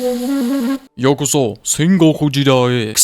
Yokoso, Sengoku Jidai.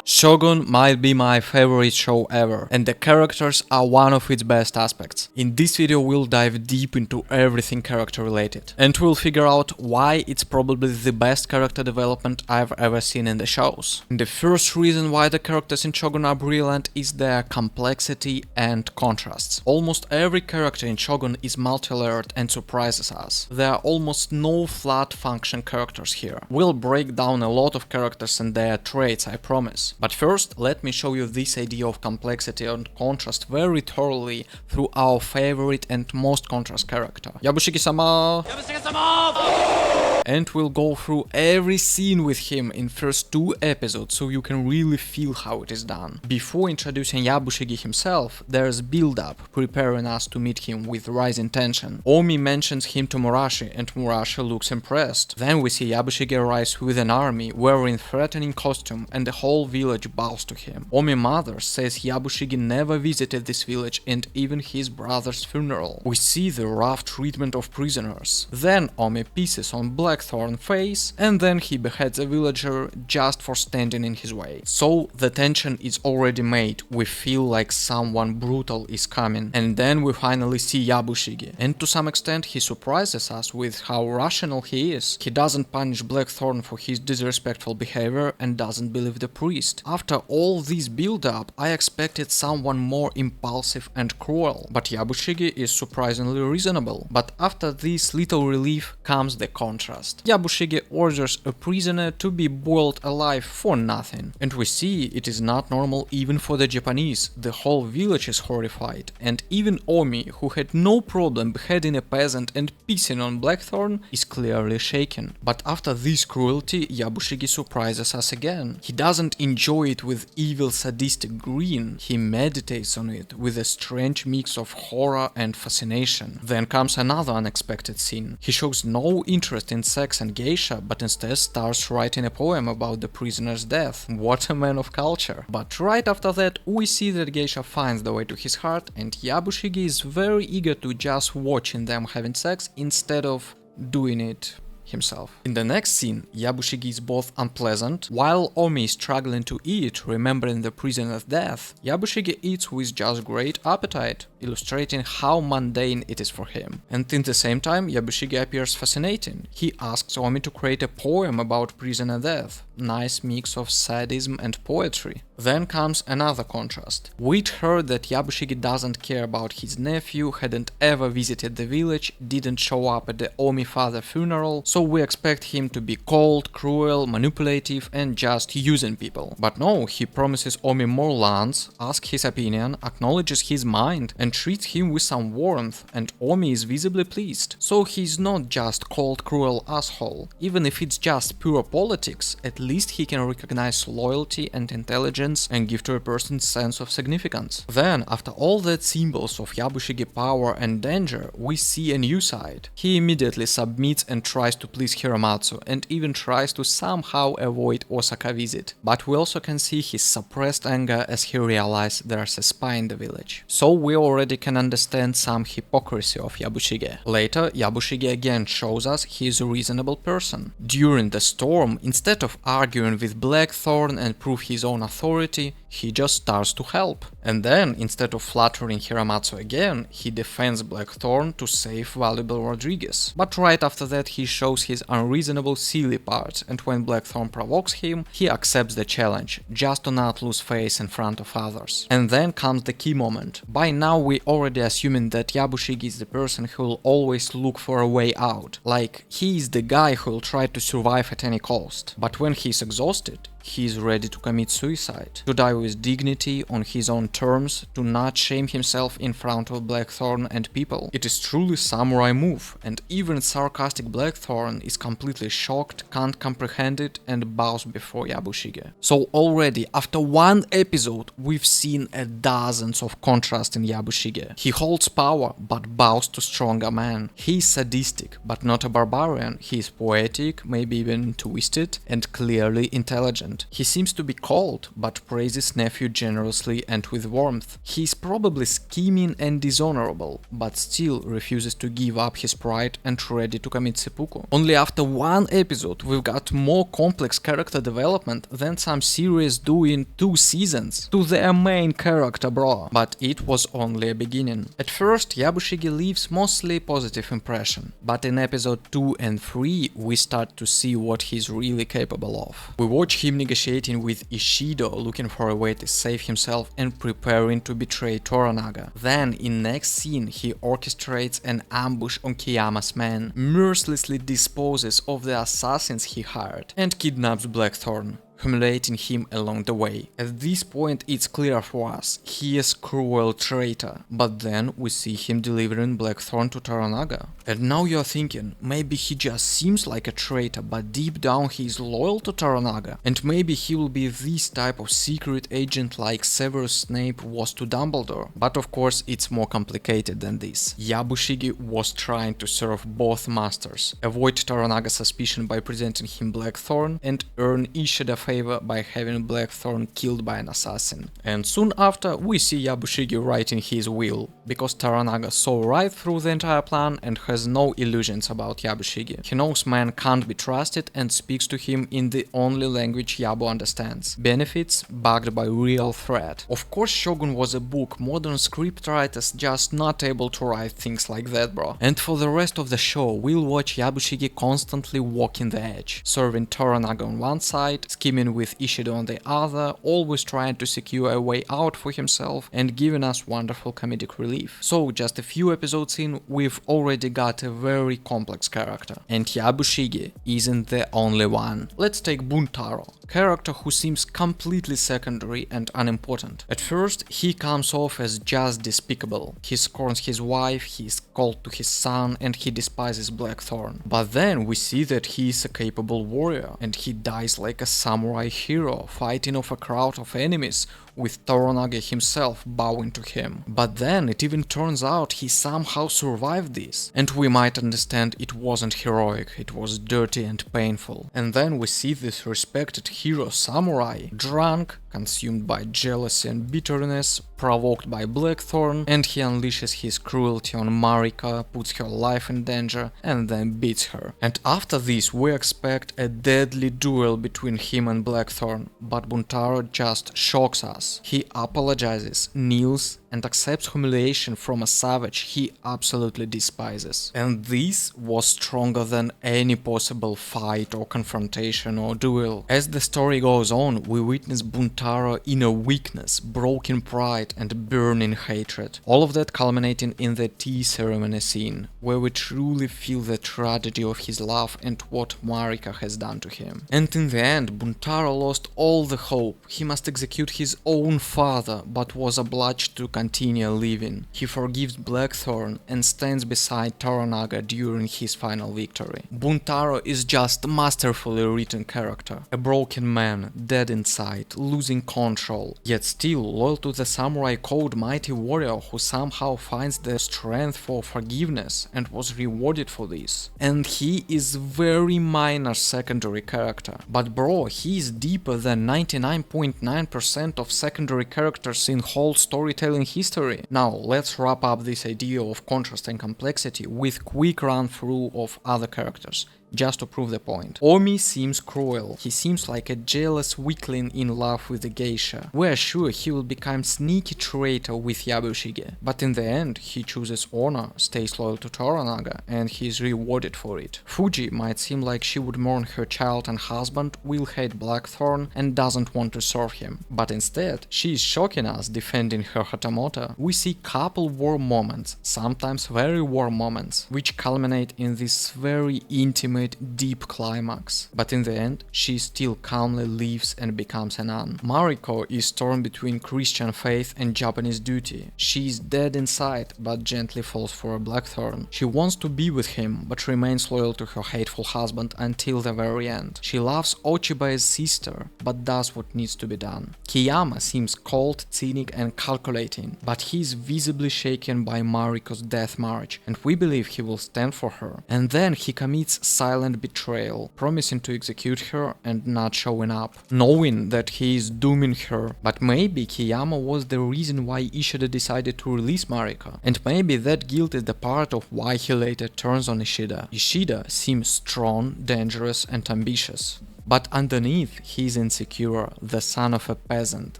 Shogun might be my favorite show ever, and the characters are one of its best aspects. In this video we'll dive deep into everything character related, and we'll figure out why it's probably the best character development I've ever seen in the shows. The first reason why the characters in Shogun are brilliant is their complexity and contrasts. Almost every character in Shogun is multi-layered and surprises us. There are almost no flat function characters here. We'll break down a lot of characters and their traits, I promise. But first, let me show you this idea of complexity and contrast very thoroughly through our favorite and most contrast character, YABUSHIGE Sama! YABUSHIGE Sama! And we'll go through every scene with him in first 2 episodes so you can really feel how it is done. Before introducing YABUSHIGE himself, there's build-up, preparing us to meet him with rising tension. Omi mentions him to Murashi and Murashi looks impressed. Then we see YABUSHIGE arrives with an army wearing threatening costume and the whole village bows to him. Omi's mother says YABUSHIGE never visited this village and even his brother's funeral. We see the rough treatment of prisoners. Then Omi pisses on Blackthorn's face and then he beheads a villager just for standing in his way. So the tension is already made, we feel like someone brutal is coming, and then we finally see YABUSHIGE, and to some extent he surprises us with how rational he is. He doesn't punish Blackthorn for his disrespectful behavior and doesn't believe the priest. After all this build-up, I expected someone more impulsive and cruel, but YABUSHIGE is surprisingly reasonable. But after this little relief comes the contrast. YABUSHIGE orders a prisoner to be boiled alive for nothing, and we see it is not normal even for the Japanese. The whole village is horrified, and even Omi, who had no problem beheading a peasant and pissing on Blackthorn, is clearly shaken. But after this cruelty, YABUSHIGE surprises us again. He doesn't enjoy it with evil sadistic grin, he meditates on it with a strange mix of horror and fascination. Then comes another unexpected scene. He shows no interest in sex and geisha, but instead starts writing a poem about the prisoner's death. What a man of culture. But right after that, we see that geisha finds the way to his heart, and YABUSHIGE is very eager to just watching them having sex instead of doing it himself. In the next scene, YABUSHIGE is both unpleasant. While Omi is struggling to eat, remembering the prisoner's death, YABUSHIGE eats with just great appetite, illustrating how mundane it is for him. And in the same time, YABUSHIGE appears fascinating. He asks Omi to create a poem about prisoner death. Nice mix of sadism and poetry. Then comes another contrast. We'd heard that YABUSHIGE doesn't care about his nephew, hadn't ever visited the village, didn't show up at the Omi father funeral, so we expect him to be cold, cruel, manipulative and just using people. But no, he promises Omi more lands, asks his opinion, acknowledges his mind and treats him with some warmth, and Omi is visibly pleased. So he's not just cold, cruel asshole. Even if it's just pure politics, at least he can recognize loyalty and intelligence and give to a person's sense of significance. Then, after all that symbols of YABUSHIGE power and danger, we see a new side. He immediately submits and tries to please Hiramatsu, and even tries to somehow avoid Osaka visit. But we also can see his suppressed anger as he realizes there's a spy in the village. So we already can understand some hypocrisy of YABUSHIGE. Later, YABUSHIGE again shows us he is a reasonable person. During the storm, instead of arguing with Blackthorn and prove his own authority, he just starts to help. And then, instead of flattering Hiramatsu again, he defends Blackthorn to save valuable Rodriguez. But right after that he shows his unreasonable silly part, and when Blackthorn provokes him, he accepts the challenge, just to not lose face in front of others. And then comes the key moment. By now we already assuming that YABUSHIGE is the person who will always look for a way out, like he is the guy who will try to survive at any cost. But when he is exhausted, he is ready to commit suicide, to die with dignity on his own terms, to not shame himself in front of Blackthorn and people. It is truly samurai move, and even sarcastic Blackthorn is completely shocked, can't comprehend it and bows before YABUSHIGE. So already after 1 episode we've seen dozens of contrasts in YABUSHIGE. He holds power but bows to stronger men. He is sadistic but not a barbarian. He is poetic, maybe even twisted, and clearly intelligent. husband. He seems to be cold, but praises nephew generously and with warmth. He is probably scheming and dishonorable, but still refuses to give up his pride and ready to commit seppuku. Only after one episode we've got more complex character development than some series do in 2 seasons to their main character, bro. But it was only a beginning. At first Yabushige leaves mostly positive impression, but in episode 2 and 3 we start to see what he's really capable of. We watch him negotiating with Ishido, looking for a way to save himself and preparing to betray Toranaga. Then in next scene he orchestrates an ambush on Kiyama's men, mercilessly disposes of the assassins he hired, and kidnaps Blackthorn, humiliating him along the way. At this point it's clear for us, he is cruel traitor, but then we see him delivering Blackthorn to Toranaga. And now you're thinking, maybe he just seems like a traitor, but deep down he is loyal to Toranaga, and maybe he will be this type of secret agent like Severus Snape was to Dumbledore. But of course it's more complicated than this. Yabushige was trying to serve both masters, avoid Toranaga's suspicion by presenting him Blackthorn, and earn Ishida favor by having Blackthorn killed by an assassin. And soon after we see Yabushige writing his will, because Toranaga saw right through the entire plan and has no illusions about Yabushige. He knows man can't be trusted and speaks to him in the only language Yabu understands. Benefits backed by real threat. Of course Shogun was a book, modern scriptwriters just not able to write things like that, bro. And for the rest of the show we'll watch Yabushige constantly walking the edge, serving Toranaga on one side, scheming with Ishido on the other, always trying to secure a way out for himself and giving us wonderful comedic relief. So just a few episodes in, we've already got a very complex character. And Yabushige isn't the only one. Let's take Buntaro, character who seems completely secondary and unimportant. At first he comes off as just despicable. He scorns his wife, he is cold to his son, and he despises Blackthorn. But then we see that he is a capable warrior, and he dies like a samurai hero, fighting off a crowd of enemies, with Toranaga himself bowing to him. But then it even turns out he somehow survived this. And we might understand it wasn't heroic, it was dirty and painful. And then we see this respected hero samurai, drunk, consumed by jealousy and bitterness, provoked by Blackthorn, and he unleashes his cruelty on Marika, puts her life in danger, and then beats her. And after this we expect a deadly duel between him and Blackthorn, but Buntaro just shocks us. He apologizes, kneels, and accepts humiliation from a savage he absolutely despises. And this was stronger than any possible fight or confrontation or duel. As the story goes on, we witness Buntaro inner weakness, broken pride, and burning hatred. All of that culminating in the tea ceremony scene, where we truly feel the tragedy of his love and what Marika has done to him. And in the end, Buntaro lost all the hope. He must execute his own father, but was obliged to continue living. He forgives Blackthorn and stands beside Toranaga during his final victory. Buntaro is just a masterfully written character. A broken man, dead inside, losing control, yet still loyal to the samurai code, mighty warrior who somehow finds the strength for forgiveness and was rewarded for this. And he is very minor secondary character. But bro, he is deeper than 99.9% of secondary characters in whole storytelling history. Now let's wrap up this idea of contrast and complexity with quick run through of other characters, just to prove the point. Omi seems cruel. He seems like a jealous weakling in love with a geisha. We are sure he will become sneaky traitor with Yabushige, but in the end he chooses honor, stays loyal to Toranaga, and he is rewarded for it. Fuji might seem like she would mourn her child and husband, will hate Blackthorn, and doesn't want to serve him, but instead she is shocking us defending her Hatamoto. We see couple warm moments, sometimes very warm moments, which culminate in this very intimate deep climax, but in the end she still calmly leaves and becomes a nun. Mariko is torn between Christian faith and Japanese duty. She is dead inside but gently falls for a Blackthorn. She wants to be with him but remains loyal to her hateful husband until the very end. She loves Ochiba's sister but does what needs to be done. Kiyama seems cold, cynic and calculating, but he is visibly shaken by Mariko's death march and we believe he will stand for her. And then he commits silent betrayal, promising to execute her and not showing up, knowing that he is dooming her. But maybe Kiyama was the reason why Ishida decided to release Mariko, and maybe that guilt is the part of why he later turns on Ishida. Ishida seems strong, dangerous and ambitious. But underneath, he is insecure, the son of a peasant,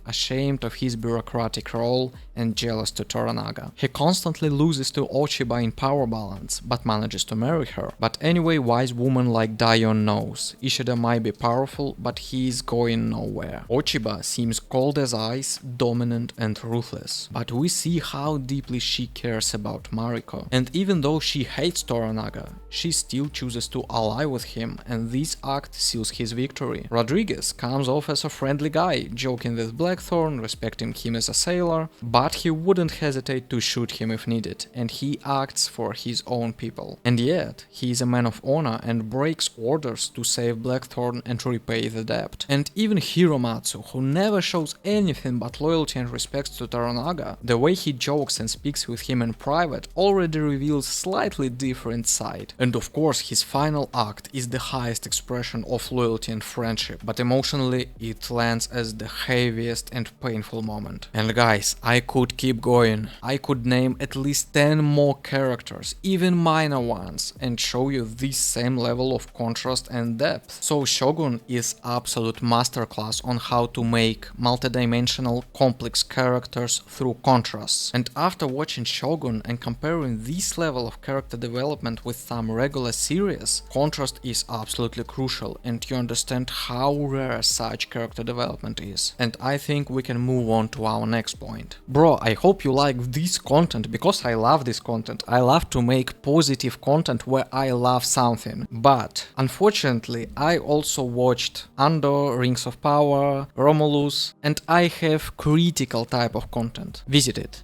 ashamed of his bureaucratic role and jealous to Toranaga. He constantly loses to Ochiba in power balance, but manages to marry her. But anyway, wise woman like Dion knows, Ishida might be powerful, but he is going nowhere. Ochiba seems cold as ice, dominant and ruthless. But we see how deeply she cares about Mariko. And even though she hates Toranaga, she still chooses to ally with him, and this act seals his victory. Rodriguez comes off as a friendly guy, joking with Blackthorn, respecting him as a sailor, but he wouldn't hesitate to shoot him if needed, and he acts for his own people. And yet, he is a man of honor and breaks orders to save Blackthorn and repay the debt. And even Hiromatsu, who never shows anything but loyalty and respect to Toranaga, the way he jokes and speaks with him in private already reveals slightly different side. And of course, his final act is the highest expression of loyalty and friendship, but emotionally it lands as the heaviest and painful moment. And guys, I could keep going. I could name at least 10 more characters, even minor ones, and show you this same level of contrast and depth. So Shogun is absolute masterclass on how to make multidimensional complex characters through contrasts. And after watching Shogun and comparing this level of character development with some regular series, contrast is absolutely crucial, and you understand how rare such character development is. And I think we can move on to our next point. Bro, I hope you like this content, because I love this content. I love to make positive content where I love something. But unfortunately, I also watched Andor, Rings of Power, Romulus, and I have critical type of content. Visit it.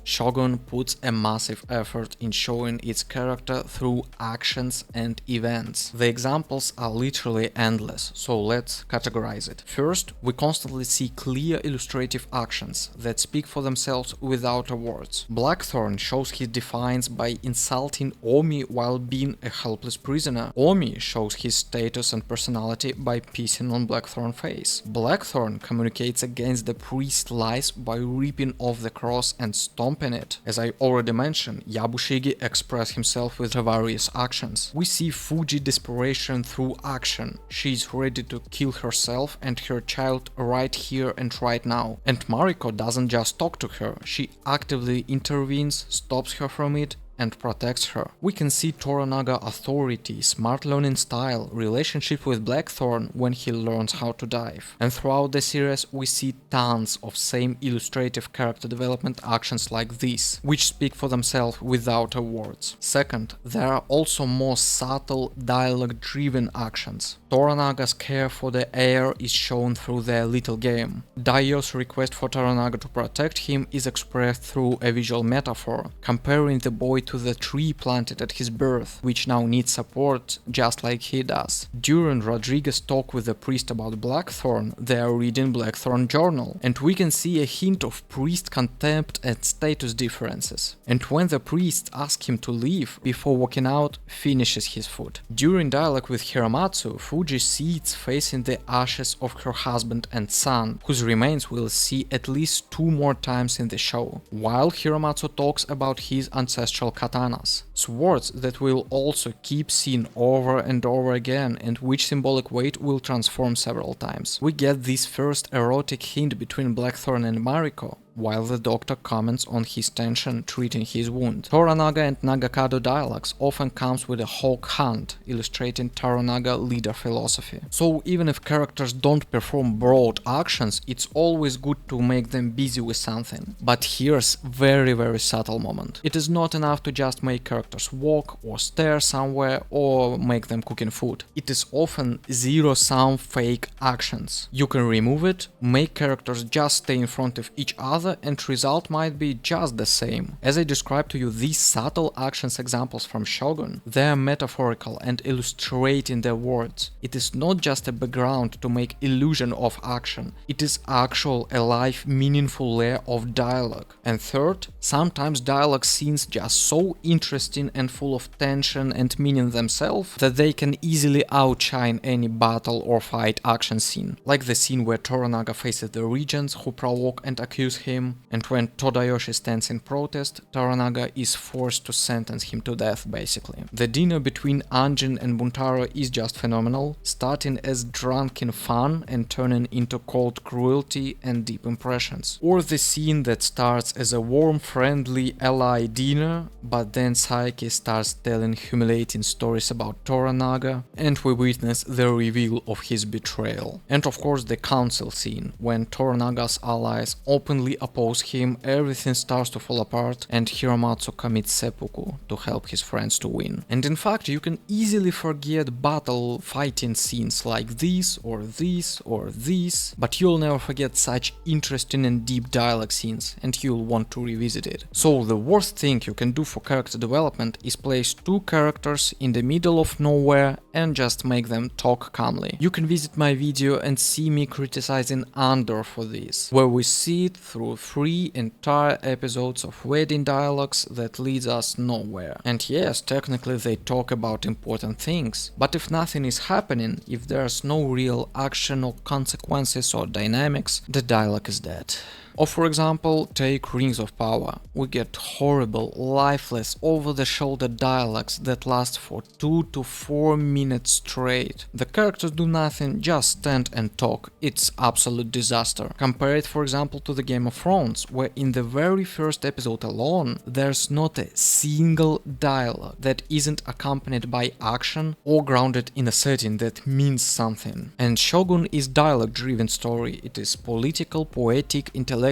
Shogun puts a massive effort in showing its character through actions and events. The examples are literally endless, so let's categorize it. First, we constantly see clear illustrative actions that speak for themselves without words. Blackthorn shows his defiance by insulting Omi while being a helpless prisoner. Omi shows his status and personality by pissing on Blackthorn's face. Blackthorn communicates against the priest's lies by ripping off the cross and stomping it. As I already mentioned, Yabushige expressed himself with various actions. We see Fuji desperation through action. She is ready to kill herself and her child right here and right now. And Mariko doesn't just talk to her, she actively intervenes, stops her from it, and protects her. We can see Toranaga authority, smart learning style, relationship with Blackthorn when he learns how to dive. And throughout the series we see tons of same illustrative character development actions like this, which speak for themselves without words. Second, there are also more subtle dialogue-driven actions. Toranaga's care for the heir is shown through their little game. Daio's request for Toranaga to protect him is expressed through a visual metaphor, comparing the boy to the tree planted at his birth, which now needs support just like he does. During Rodriguez's talk with the priest about Blackthorn, they are reading Blackthorn journal, and we can see a hint of priest contempt and status differences. And when the priest asks him to leave before walking out, finishes his food. During dialogue with Hiramatsu, Fuji sits facing the ashes of her husband and son, whose remains we'll see at least 2 more times in the show, while Hiramatsu talks about his ancestral katanas, swords that we'll also keep seeing over and over again and which symbolic weight will transform several times. We get this first erotic hint between Blackthorn and Mariko, while the doctor comments on his tension treating his wound. Toranaga and Nagakado dialogues often comes with a hawk hunt, illustrating Toranaga leader philosophy. So even if characters don't perform broad actions, it's always good to make them busy with something. But here's very subtle moment. It is not enough to just make characters walk or stare somewhere or make them cooking food. It is often zero-sum fake actions. You can remove it, make characters just stay in front of each other, another and result might be just the same. As I described to you these subtle actions examples from Shogun, they are metaphorical and illustrating their words. It is not just a background to make illusion of action, it is actual alive meaningful layer of dialogue. And third, sometimes dialogue scenes just so interesting and full of tension and meaning themselves that they can easily outshine any battle or fight action scene. Like the scene where Toranaga faces the regents who provoke and accuse him, and when Todayoshi stands in protest, Toranaga is forced to sentence him to death basically. The dinner between Anjin and Buntaro is just phenomenal, starting as drunken fun and turning into cold cruelty and deep impressions. Or the scene that starts as a warm, friendly ally dinner, but then Saiki starts telling humiliating stories about Toranaga, and we witness the reveal of his betrayal. And of course the council scene, when Toranaga's allies openly oppose him, everything starts to fall apart and Hiramatsu commits seppuku to help his friends to win. And in fact, you can easily forget battle fighting scenes like this or this or this, but you'll never forget such interesting and deep dialogue scenes, and you'll want to revisit it. So the worst thing you can do for character development is place two characters in the middle of nowhere and just make them talk calmly. You can visit my video and see me criticizing Andor for this, where we see it through 3 entire episodes of wedding dialogues that leads us nowhere. And yes, technically they talk about important things, but if nothing is happening, if there's no real action or consequences or dynamics, the dialogue is dead. Or for example, take Rings of Power. We get horrible, lifeless, over-the-shoulder dialogues that last for 2 to 4 minutes straight. The characters do nothing, just stand and talk. It's absolute disaster. Compare it for example to the Game of Thrones, where in the very first episode alone, there's not a single dialogue that isn't accompanied by action or grounded in a setting that means something. And Shogun is dialogue-driven story. It is political, poetic, intellectual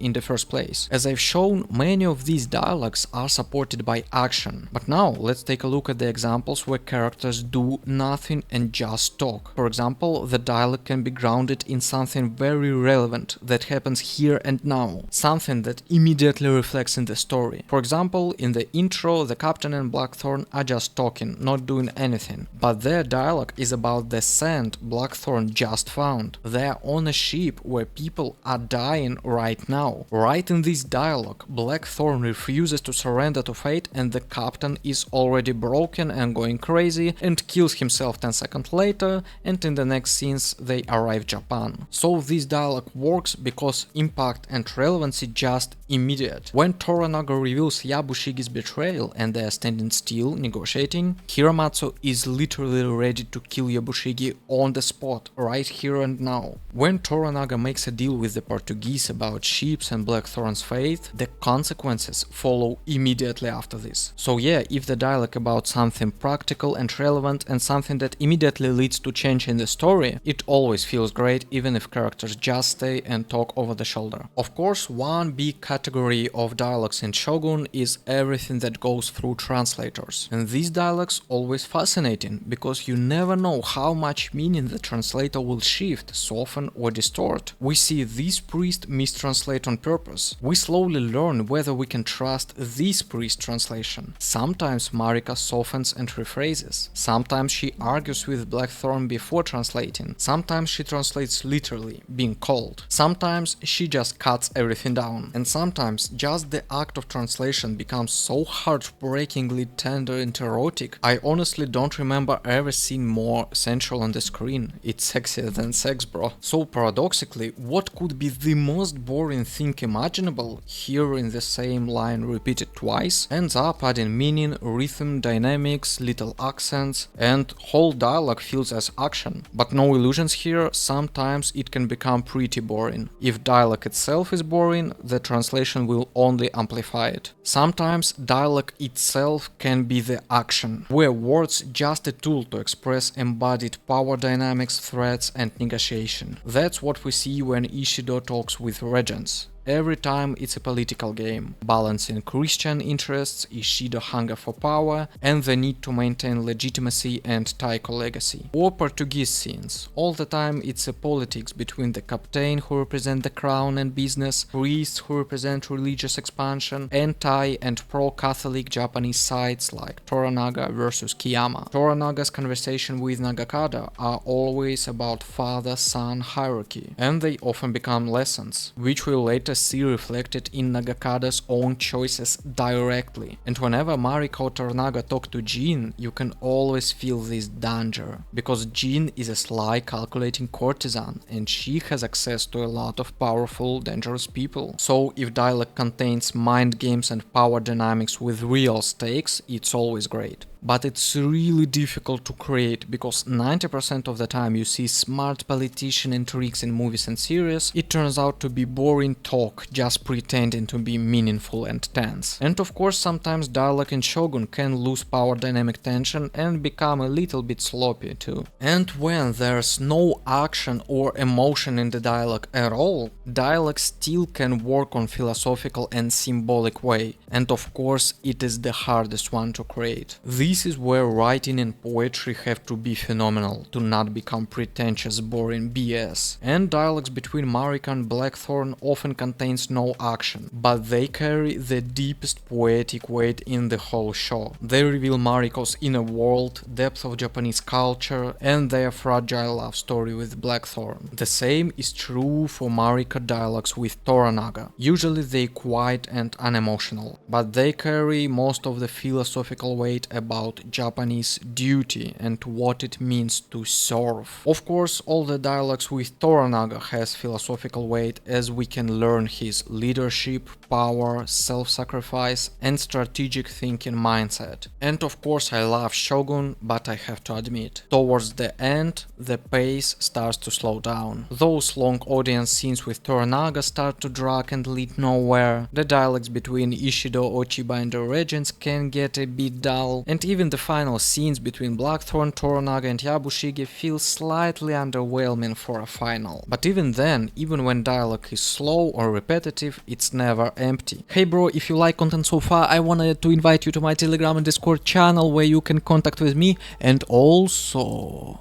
in the first place. As I've shown, many of these dialogues are supported by action. But now let's take a look at the examples where characters do nothing and just talk. For example, the dialogue can be grounded in something very relevant that happens here and now, something that immediately reflects in the story. For example, in the intro, the captain and Blackthorn are just talking, not doing anything, but their dialogue is about the sand Blackthorn just found. They're on a ship where people are dying right now. Right in this dialogue, Blackthorn refuses to surrender to fate and the captain is already broken and going crazy and kills himself 10 seconds later, and in the next scenes they arrive Japan. So this dialogue works because impact and relevancy just immediate. When Toranaga reveals Yabushige's betrayal and they are standing still negotiating, Hiramatsu is literally ready to kill Yabushige on the spot, right here and now. When Toranaga makes a deal with the Portuguese about ships and Blackthorn's fate, the consequences follow immediately after this. So yeah, if the dialogue about something practical and relevant and something that immediately leads to change in the story, it always feels great even if characters just stay and talk over the shoulder. Of course, one big category of dialogues in Shogun is everything that goes through translators. And these dialogues always fascinating, because you never know how much meaning the translator will shift, soften or distort. We see this priest mistranslate on purpose. We slowly learn whether we can trust this priest translation. Sometimes Marika softens and rephrases. Sometimes she argues with Blackthorn before translating. Sometimes she translates literally, being cold. Sometimes she just cuts everything down. And sometimes just the act of translation becomes so heartbreakingly tender and erotic. I honestly don't remember ever seeing more sensual on the screen. It's sexier than sex, bro. So paradoxically, what could be the most boring thing imaginable, hearing the same line repeated twice, ends up adding meaning, rhythm, dynamics, little accents, and whole dialogue feels as action. But no illusions here, sometimes it can become pretty boring. If dialogue itself is boring, the translation will only amplify it. Sometimes dialogue itself can be the action, where words just a tool to express embodied power dynamics, threats and negotiation. That's what we see when Ishido talks with regents. Every time it's a political game, balancing Christian interests, Ishido hunger for power, and the need to maintain legitimacy and Taiko legacy. Or Portuguese scenes. All the time it's a politics between the captain who represent the crown and business, priests who represent religious expansion, anti and pro-Catholic Japanese sides like Toranaga versus Kiyama. Toranaga's conversation with Nagakada are always about father-son hierarchy, and they often become lessons, which we'll later see reflected in Nagakada's own choices directly. And whenever Marika or Toranaga talk to Jin, you can always feel this danger, because Jin is a sly, calculating courtesan, and she has access to a lot of powerful, dangerous people. So if dialogue contains mind games and power dynamics with real stakes, it's always great. But it's really difficult to create, because 90% of the time you see smart politician intrigues in movies and series, it turns out to be boring talk just pretending to be meaningful and tense. And of course sometimes dialogue in Shogun can lose power dynamic tension and become a little bit sloppy too. And when there's no action or emotion in the dialogue at all, dialogue still can work on philosophical and symbolic way, and of course it is the hardest one to create. This is where writing and poetry have to be phenomenal to not become pretentious, boring BS. And dialogues between Marika and Blackthorn often contains no action, but they carry the deepest poetic weight in the whole show. They reveal Mariko's inner world, depth of Japanese culture, and their fragile love story with Blackthorn. The same is true for Marika dialogues with Toranaga. Usually they're quiet and unemotional, but they carry most of the philosophical weight about Japanese duty and what it means to serve. Of course, all the dialogues with Toranaga has philosophical weight, as we can learn his leadership, power, self-sacrifice, and strategic thinking mindset. And of course I love Shogun, but I have to admit, towards the end the pace starts to slow down. Those long audience scenes with Toranaga start to drag and lead nowhere. The dialogues between Ishido, Ochiba and the regents can get a bit dull, and even the final scenes between Blackthorn, Toranaga and Yabushige feel slightly underwhelming for a final. But even then, even when dialogue is slow or repetitive, it's never empty. Hey bro, if you like content so far, I wanted to invite you to my Telegram and Discord channel where you can contact with me, and also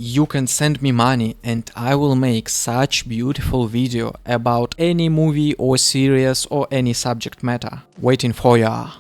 you can send me money and I will make such beautiful video about any movie or series or any subject matter. Waiting for ya.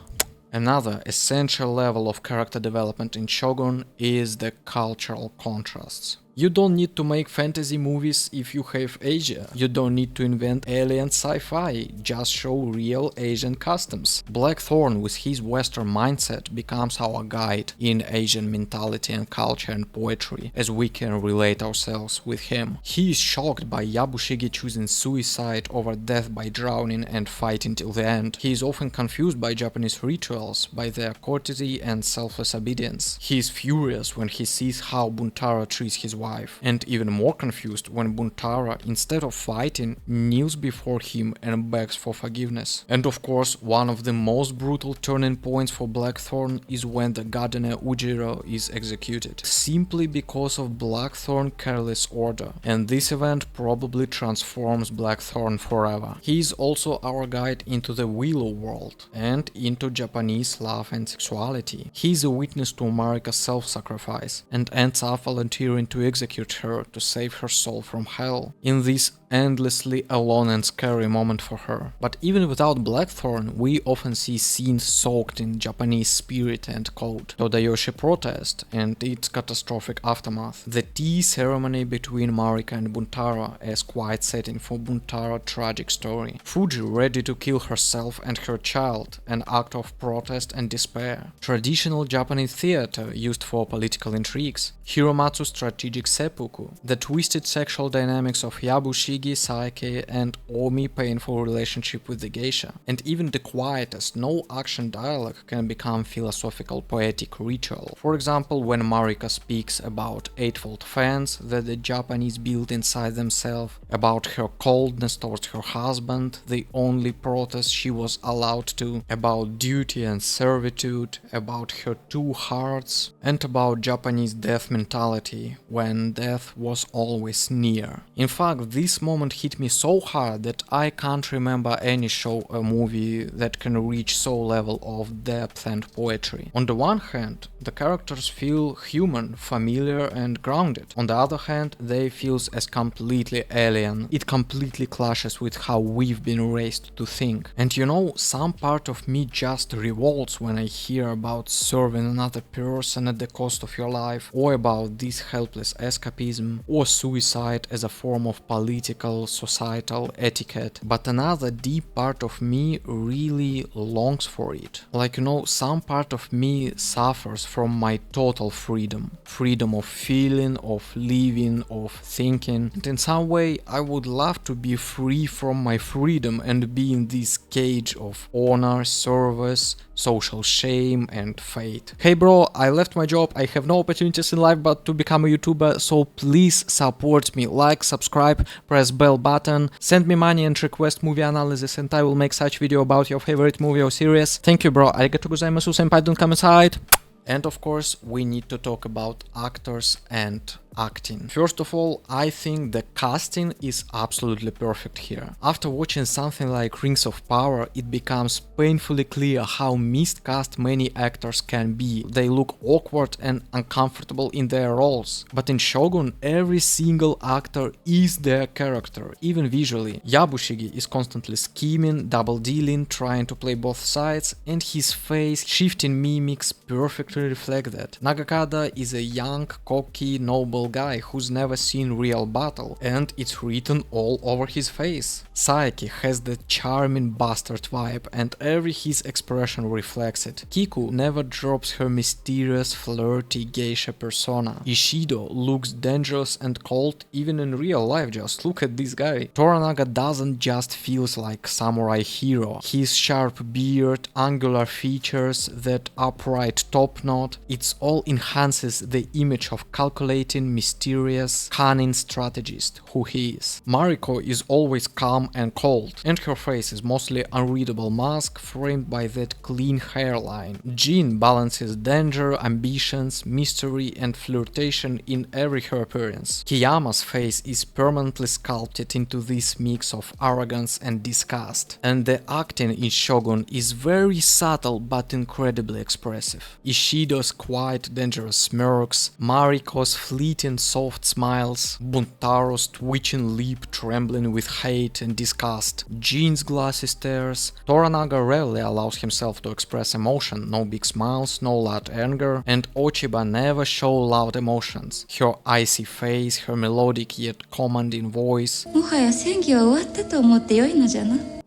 Another essential level of character development in Shogun is the cultural contrasts. You don't need to make fantasy movies if you have Asia. You don't need to invent alien sci-fi, just show real Asian customs. Blackthorn with his Western mindset becomes our guide in Asian mentality and culture and poetry, as we can relate ourselves with him. He is shocked by Yabushige choosing suicide over death by drowning and fighting till the end. He is often confused by Japanese rituals, by their courtesy and selfless obedience. He is furious when he sees how Buntaro treats his wife, and even more confused when Buntaro, instead of fighting, kneels before him and begs for forgiveness. And of course, one of the most brutal turning points for Blackthorn is when the gardener Ujiro is executed, simply because of Blackthorn's careless order, and this event probably transforms Blackthorn forever. He is also our guide into the Willow world and into Japanese love and sexuality. He is a witness to Marika's self-sacrifice and ends up volunteering to execute her to save her soul from hell, in this endlessly alone and scary moment for her. But even without Blackthorn, we often see scenes soaked in Japanese spirit and code. Todayoshi protest and its catastrophic aftermath. The tea ceremony between Marika and Buntaro as quiet setting for Buntaro's tragic story. Fuji ready to kill herself and her child, an act of protest and despair. Traditional Japanese theater used for political intrigues. Hiromatsu's strategic seppuku. The twisted sexual dynamics of Yabushige, Saike and Omi painful relationship with the geisha. And even the quietest, no-action dialogue can become philosophical poetic ritual. For example, when Marika speaks about eightfold fence that the Japanese build inside themselves, about her coldness towards her husband, the only protest she was allowed to, about duty and servitude, about her two hearts, and about Japanese death mentality, when when death was always near. In fact, this moment hit me so hard that I can't remember any show or movie that can reach so level of depth and poetry. On the one hand, the characters feel human, familiar and grounded. On the other hand, they feel as completely alien. It completely clashes with how we've been raised to think. And you know, some part of me just revolts when I hear about serving another person at the cost of your life, or about this helpless escapism, or suicide as a form of political, societal etiquette. But another deep part of me really longs for it. Like, you know, some part of me suffers from my total freedom. Freedom of feeling, of living, of thinking. And in some way, I would love to be free from my freedom and be in this cage of honor, service, social shame and fate. Hey bro, I left my job, I have no opportunities in life but to become a YouTuber, so please support me, like, subscribe, press bell button, send me money and request movie analysis and I will make such video about your favorite movie or series. Thank you bro, arigatou gozaimasu, senpai, don't come inside. And of course, we need to talk about actors and acting. First of all, I think the casting is absolutely perfect here. After watching something like Rings of Power, it becomes painfully clear how miscast many actors can be. They look awkward and uncomfortable in their roles. But in Shogun, every single actor is their character, even visually. Yabushige is constantly scheming, double-dealing, trying to play both sides, and his face shifting mimics perfectly reflect that. Nagakada is a young, cocky, noble guy who's never seen real battle, and it's written all over his face. Saeki has the charming bastard vibe, and every his expression reflects it. Kiku never drops her mysterious, flirty geisha persona. Ishido looks dangerous and cold even in real life, just look at this guy. Toranaga doesn't just feels like samurai hero. His sharp beard, angular features, that upright top knot, it's all enhances the image of calculating, mysterious, cunning strategist who he is. Mariko is always calm and cold, and her face is mostly unreadable mask framed by that clean hairline. Jin balances danger, ambitions, mystery and flirtation in every her appearance. Kiyama's face is permanently sculpted into this mix of arrogance and disgust, and the acting in Shogun is very subtle but incredibly expressive. Ishido's quiet, dangerous smirks, Mariko's fleeting soft smiles, Buntaro's twitching lip trembling with hate and disgust, Jin's glassy stares. Toranaga rarely allows himself to express emotion, no big smiles, no loud anger, and Ochiba never show loud emotions. Her icy face, her melodic yet commanding voice,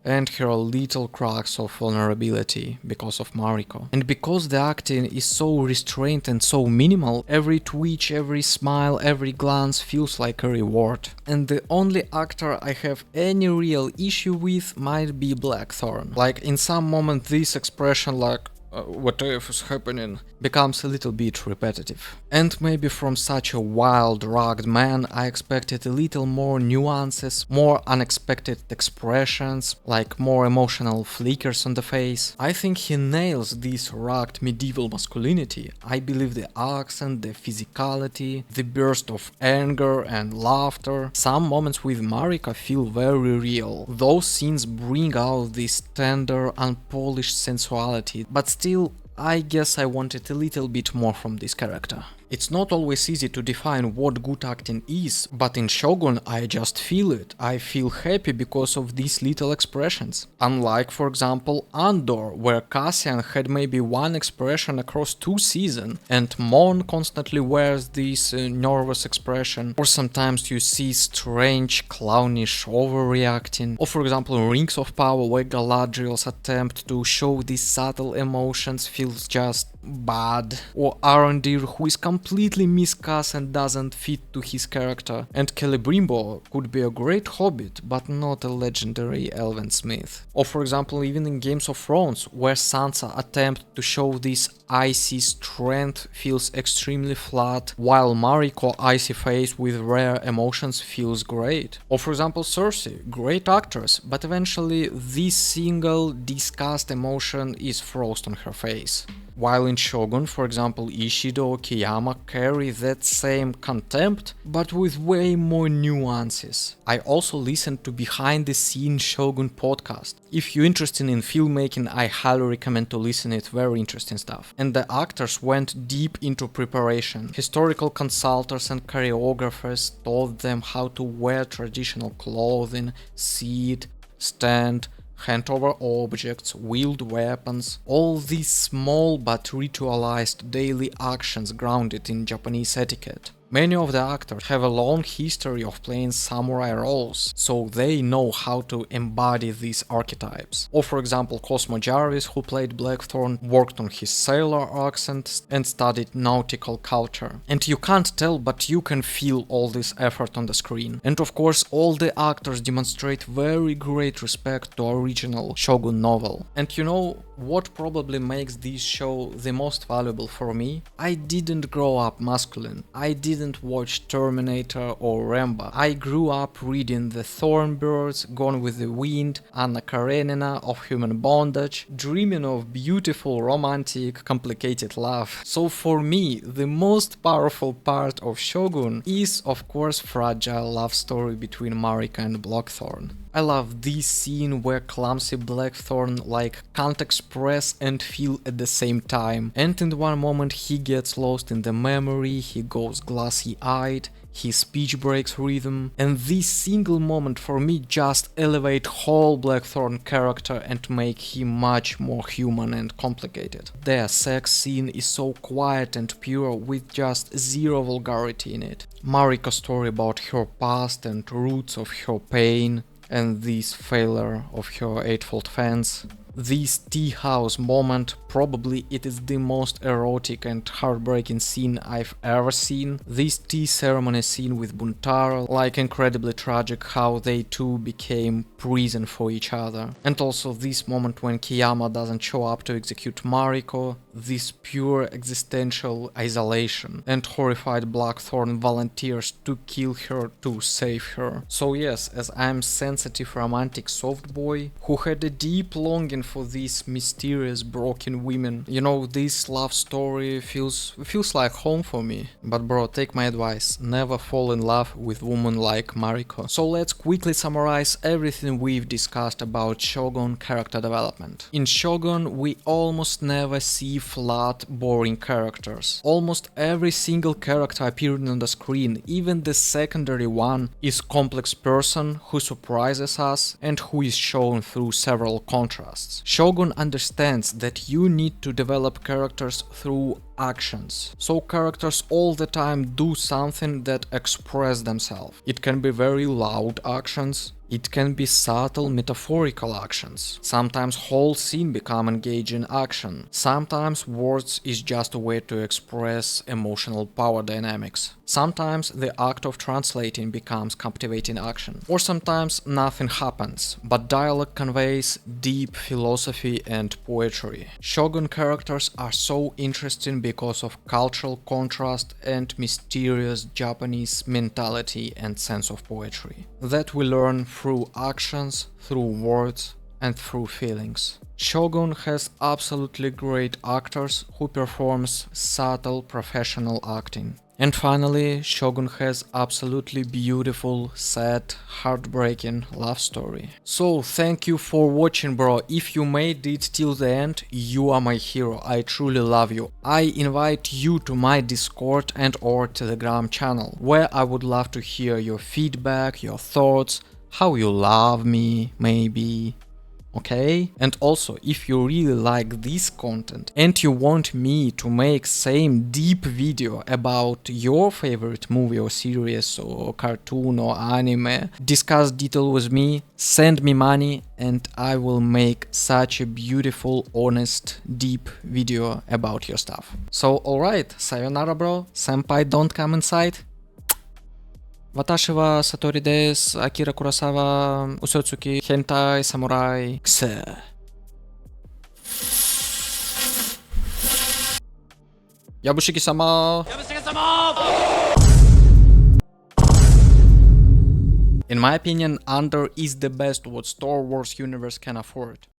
and her little cracks of vulnerability because of Mariko. And because the acting is so restrained and so minimal, every twitch, every smile, every glance feels like a reward. And the only actor I have any real issue with might be Blackthorn. Like in some moment this expression like what is happening becomes a little bit repetitive. And maybe from such a wild, rugged man I expected a little more nuances, more unexpected expressions, like more emotional flickers on the face. I think he nails this rugged medieval masculinity. I believe the accent, the physicality, the burst of anger and laughter. Some moments with Marika feel very real. Those scenes bring out this tender, unpolished sensuality, but still, I guess I wanted a little bit more from this character. It's not always easy to define what good acting is, but in Shogun I just feel it. I feel happy because of these little expressions. Unlike, for example, Andor, where Cassian had maybe one expression across 2 seasons, and Mon constantly wears this nervous expression, or sometimes you see strange, clownish overreacting. Or for example in Rings of Power, where Galadriel's attempt to show these subtle emotions feels just bad. Or Arondir, who is completely miscast and doesn't fit to his character. And Celebrimbor could be a great hobbit, but not a legendary elven smith. Or for example even in Games of Thrones, where Sansa attempt to show this icy strength feels extremely flat, while Mariko icy face with rare emotions feels great. Or for example Cersei, great actress, but eventually this single disgust emotion is frozen on her face. while in Shogun, for example, Ishido or Kiyama carry that same contempt, but with way more nuances. I also listened to Behind the Scenes Shogun podcast. If you're interested in filmmaking, I highly recommend to listen it, very interesting stuff. And the actors went deep into preparation. Historical consultants and choreographers taught them how to wear traditional clothing, sit, stand, hand over objects, wield weapons. All these small but ritualized daily actions grounded in Japanese etiquette. Many of the actors have a long history of playing samurai roles, so they know how to embody these archetypes. Or for example, Cosmo Jarvis, who played Blackthorn, worked on his sailor accent and studied nautical culture. And you can't tell, but you can feel all this effort on the screen. And of course, all the actors demonstrate very great respect to original Shogun novel. And you know what probably makes this show the most valuable for me? I didn't grow up masculine. I didn't watch Terminator or Rambo. I grew up reading The Thornbirds, Gone with the Wind, Anna Karenina, Of Human Bondage, dreaming of beautiful, romantic, complicated love. So for me, the most powerful part of Shogun is of course fragile love story between Marika and Blackthorn. I love this scene where clumsy Blackthorn can't express and feel at the same time, and in one moment he gets lost in the memory, he goes glassy-eyed, his speech breaks rhythm, and this single moment for me just elevate whole Blackthorn character and make him much more human and complicated. Their sex scene is so quiet and pure with just zero vulgarity in it. Marika's story about her past and roots of her pain, and this failure of her eightfold fans. This tea house moment, probably it is the most erotic and heartbreaking scene I've ever seen. This tea ceremony scene with Buntaro, incredibly tragic how they two became prison for each other. And also this moment when Kiyama doesn't show up to execute Mariko, this pure existential isolation, and horrified Blackthorn volunteers to kill her to save her. So yes, as I'm sensitive romantic soft boy who had a deep longing for these mysterious broken women, you know, this love story feels like home for me. But bro, take my advice, never fall in love with women like Mariko. So let's quickly summarize everything we've discussed about Shogun character development. In Shogun we almost never see flat, boring characters. Almost every single character appearing on the screen, even the secondary one, is complex person who surprises us and who is shown through several contrasts. Shogun understands that you need to develop characters through actions. So characters all the time do something that express themselves. It can be very loud actions, it can be subtle metaphorical actions. Sometimes whole scene become engaging action. Sometimes words is just a way to express emotional power dynamics. Sometimes the act of translating becomes captivating action. Or sometimes nothing happens, but dialogue conveys deep philosophy and poetry. Shogun characters are so interesting because of cultural contrast and mysterious Japanese mentality and sense of poetry that we learn through actions, through words, and through feelings. Shogun has absolutely great actors who performs subtle professional acting. And finally, Shogun has absolutely beautiful, sad, heartbreaking love story. So thank you for watching, bro. If you made it till the end, you are my hero. I truly love you. I invite you to my Discord and or Telegram channel, where I would love to hear your feedback, your thoughts, how you love me, maybe. Okay? And also, if you really like this content and you want me to make same deep video about your favorite movie or series or cartoon or anime, discuss detail with me, send me money, and I will make such a beautiful, honest, deep video about your stuff. So alright, sayonara bro, senpai don't come inside. Watashi wa Satori desu, Akira Kurosawa, Usotsuki, Hentai, Samurai, Kse. YABUSHIGE SAMA! YABUSHIGE SAMA! In my opinion, Under is the best what Star Wars universe can afford.